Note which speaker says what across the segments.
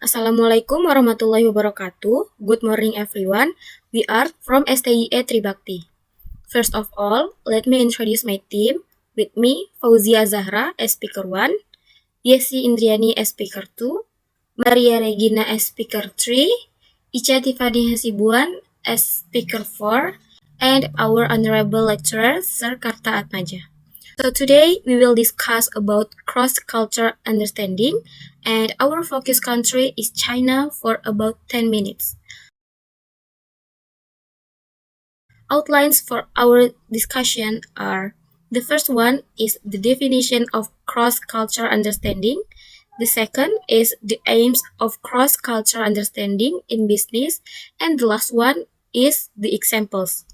Speaker 1: Assalamualaikum warahmatullahi wabarakatuh. Good morning everyone. We are from STIE Tribakti. First of all, let me introduce my team. With me, Fauzia Zahra as speaker 1, Yesi Indriani as speaker 2, Maria Regina as speaker 3, Ica Tiffany Hasibuan as speaker 4, and our honorable lecturer, Sir Karta Atmaja. So today we will discuss about cross-cultural understanding, and our focus country is China for about 10 minutes. Outlines for our discussion are: the first one is the definition of cross-cultural understanding. The second is the aims of cross-cultural understanding in business, and the last one is the examples.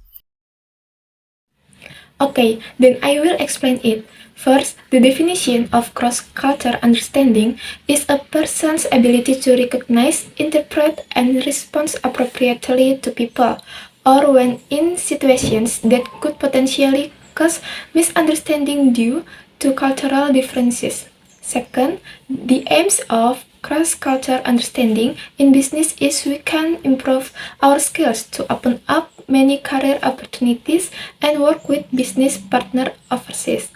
Speaker 2: Okay, then I will explain it. First, the definition of cross-cultural understanding is a person's ability to recognize, interpret, and respond appropriately to people, or when in situations that could potentially cause misunderstanding due to cultural differences. Second, the aims of cross-cultural understanding in business is we can improve our skills to open up many career opportunities and work with business partner overseas.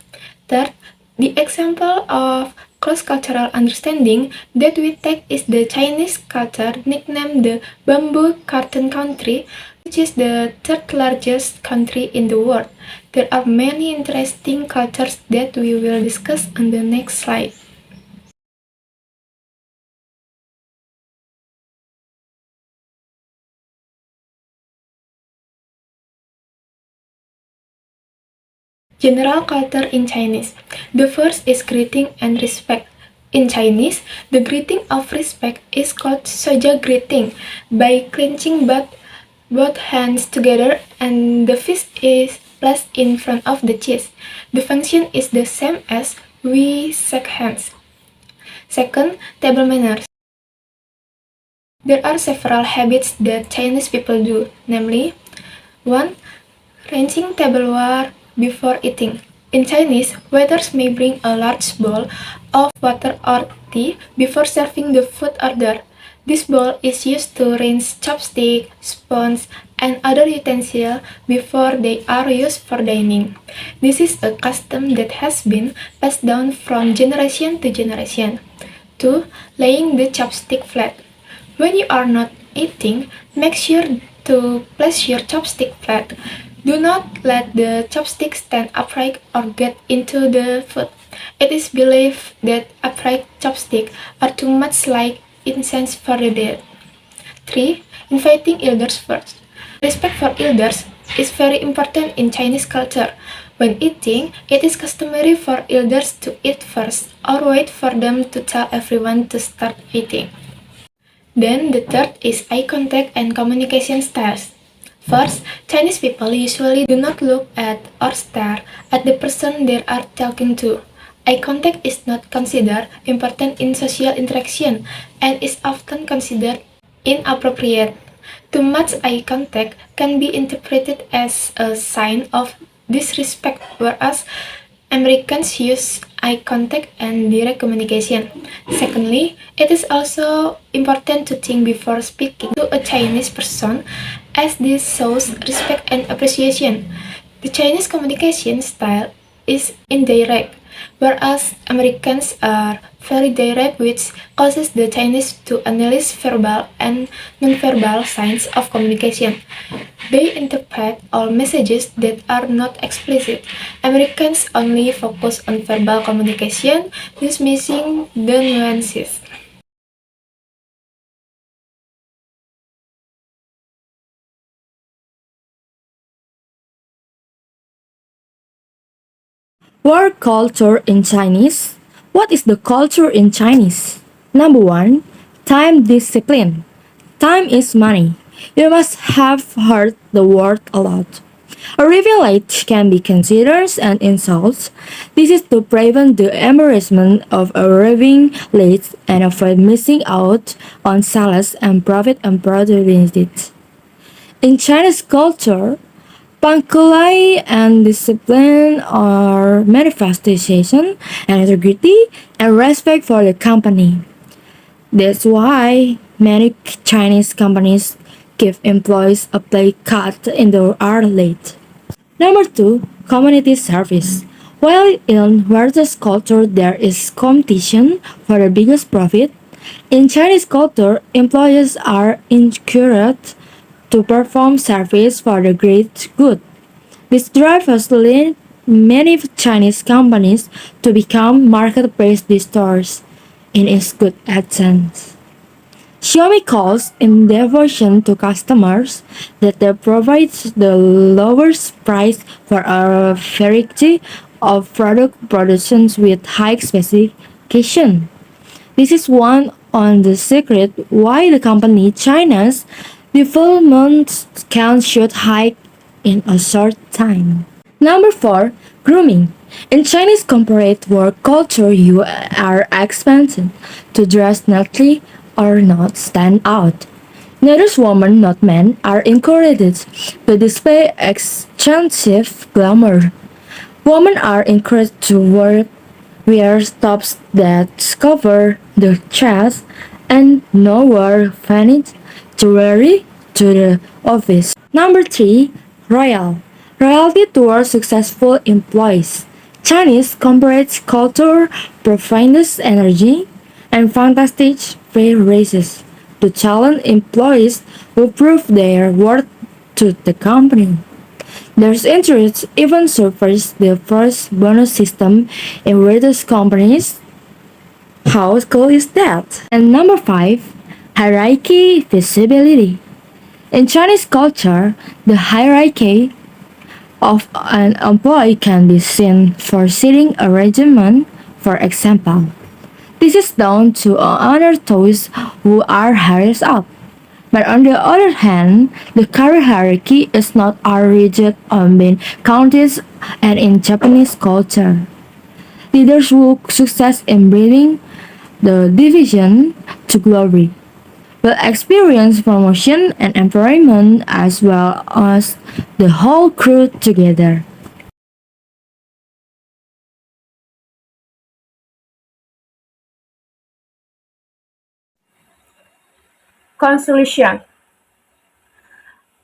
Speaker 2: Third, the example of cross-cultural understanding that we take is the Chinese culture nicknamed the Bamboo Carton Country, which is the third largest country in the world. There are many interesting cultures that we will discuss on the next slide. General culture in Chinese. The first is greeting and respect. In Chinese, the greeting of respect is called soja greeting by clenching both hands together and the fist is placed in front of the chest. The function is the same as we shake hands. Second, table manners. There are several habits that Chinese people do, namely 1. Rinsing tableware before eating. In Chinese, waiters may bring a large bowl of water or tea before serving the food order. This bowl is used to rinse chopstick, spoons, and other utensils before they are used for dining. This is a custom that has been passed down from generation to generation. 2. Laying the chopstick flat. When you are not eating, make sure to place your chopstick flat. Do not let the chopstick stand upright or get into the food. It is believed that upright chopsticks are too much like incense for the dead. 3. Inviting elders first. Respect for elders is very important in Chinese culture. When eating, it is customary for elders to eat first or wait for them to tell everyone to start eating. Then the third is eye contact and communication styles. First, Chinese people usually do not look at or stare at the person they are talking to. Eye contact is not considered important in social interaction and is often considered inappropriate. Too much eye contact can be interpreted as a sign of disrespect, whereas Americans use eye contact and direct communication. Secondly, it is also important to think before speaking to a Chinese person, as this shows respect and appreciation. The Chinese communication style is indirect, whereas Americans are very direct, which causes the Chinese to analyze verbal and nonverbal signs of communication. They interpret all messages that are not explicit. Americans only focus on verbal communication, dismissing the nuances.
Speaker 3: Word culture in Chinese. What is the culture in Chinese? Number one, time discipline. Time is money. You must have heard the word a lot. Arriving late can be considered an insult. This is to prevent the embarrassment of arriving late and avoid missing out on sales and profit opportunities. In Chinese culture, punctuality and discipline are manifestation and integrity and respect for the company. That's why many Chinese companies give employees a pay cut in the hourly rate. Number two, community service. While in versus culture there is competition for the biggest profit, in Chinese culture employees are encouraged to perform service for the great good. This drive has led many Chinese companies to become market-based stores in its good essence. Xiaomi calls in devotion to customers that they provide the lowest price for a variety of product productions with high specification. This is one on the secret why the company China's development can shoot high in a short time. Number four, grooming. In Chinese corporate work culture, you are expected to dress neatly or not stand out. Neither women nor men are encouraged to display extensive glamour. Women are encouraged to wear tops that cover the chest and not wear fanny jewelry to the office. Number three, royal. Royalty towards successful employees. Chinese corporate culture provides energy and fantastic pay raises to challenge employees who prove their worth to the company. There's interest even surfaced the first bonus system in various companies. How cool is that? And number five, hierarchy visibility. In Chinese culture, the hierarchy of an employee can be seen for sitting arrangement, for example. This is down to honor those who are highest up. But on the other hand, the career hierarchy is not as rigid on being counted and in Japanese culture. Leaders will success in bringing the division to glory will experience promotion and empowerment as well as the whole crew together.
Speaker 4: Conclusion.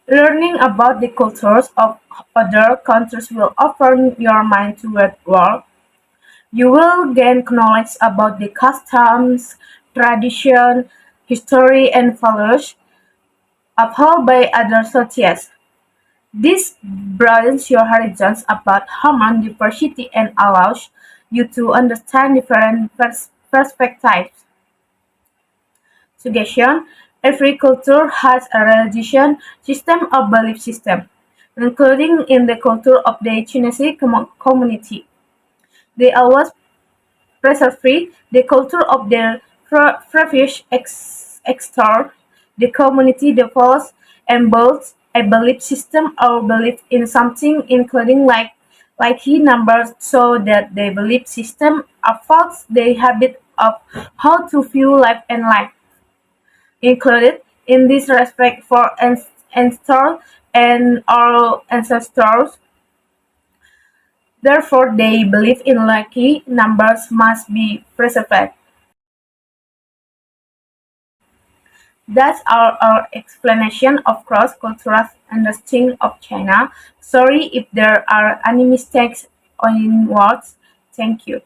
Speaker 4: Learning about the cultures of other countries will open your mind to the world. You will gain knowledge about the customs, tradition, history, and values upheld by other societies. This broadens your horizons about human diversity and allows you to understand different perspectives. Suggestion: every culture has a religion system or belief system, including in the culture of the Chinese community. They always preserve the culture of their previous extort. The community develops and builds a belief system or belief in something, including like he numbers, so that the belief system affects the habit of how to view life and life. Included in this respect for ancestors and our ancestors. Therefore, they believe in lucky numbers must be preserved. That's our explanation of cross-cultural understanding of China. Sorry if there are any mistakes in words. Thank you.